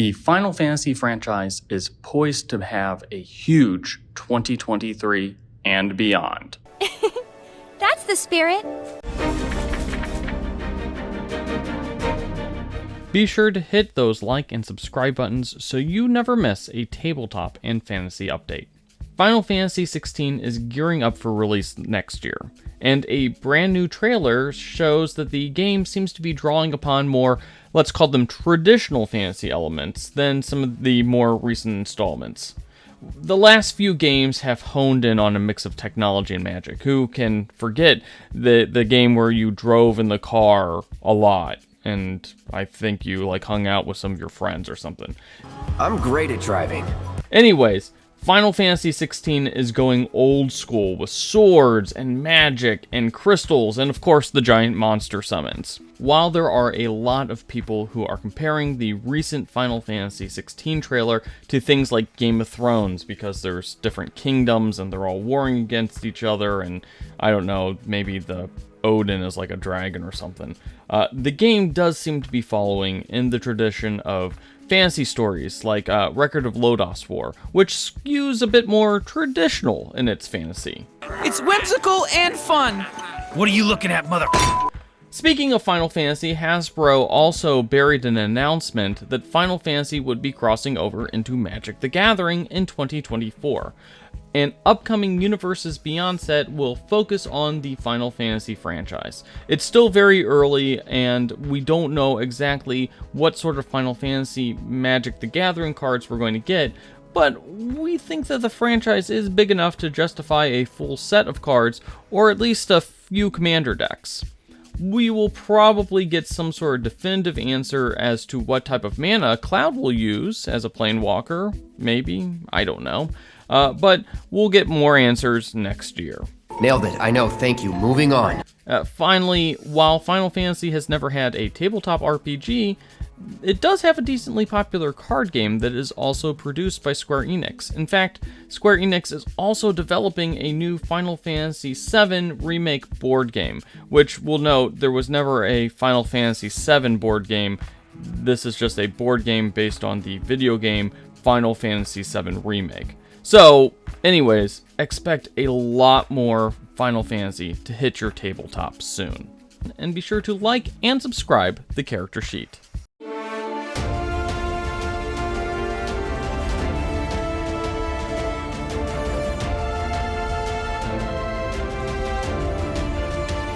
The Final Fantasy franchise is poised to have a huge 2023 and beyond. That's the spirit. Be sure to hit those like and subscribe buttons so you never miss a tabletop and fantasy update. Final Fantasy XVI is gearing up for release next year, and a brand new trailer shows that the game seems to be drawing upon more, let's call them traditional fantasy elements, than some of the more recent installments. The last few games have honed in on a mix of technology and magic. Who can forget the game where you drove in the car a lot, and I think you hung out with some of your friends or something. I'm great at driving. Anyways, Final Fantasy XVI is going old school with swords and magic and crystals and of course the giant monster summons. While there are a lot of people who are comparing the recent Final Fantasy XVI trailer to things like Game of Thrones because there's different kingdoms and they're all warring against each other, and I don't know, maybe the Odin is like a dragon or something. The game does seem to be following in the tradition of fantasy stories like Record of Lodoss War, which skews a bit more traditional in its fantasy. It's whimsical and fun. What are you looking at, mother? Speaking of Final Fantasy, Hasbro also buried an announcement that Final Fantasy would be crossing over into Magic the Gathering in 2024. An upcoming Universes Beyond set will focus on the Final Fantasy franchise. It's still very early, and we don't know exactly what sort of Final Fantasy Magic the Gathering cards we're going to get, but we think that the franchise is big enough to justify a full set of cards, or at least a few commander decks. We will probably get some sort of definitive answer as to what type of mana Cloud will use as a Planewalker, maybe, I don't know. But we'll get more answers next year. Nailed it, I know, thank you. Moving on. Finally, while Final Fantasy has never had a tabletop RPG, it does have a decently popular card game that is also produced by Square Enix. In fact, Square Enix is also developing a new Final Fantasy VII remake board game, which we'll note there was never a Final Fantasy VII board game. This is just a board game based on the video game Final Fantasy VII Remake. So, anyways, expect a lot more Final Fantasy to hit your tabletop soon. And be sure to like and subscribe the character sheet.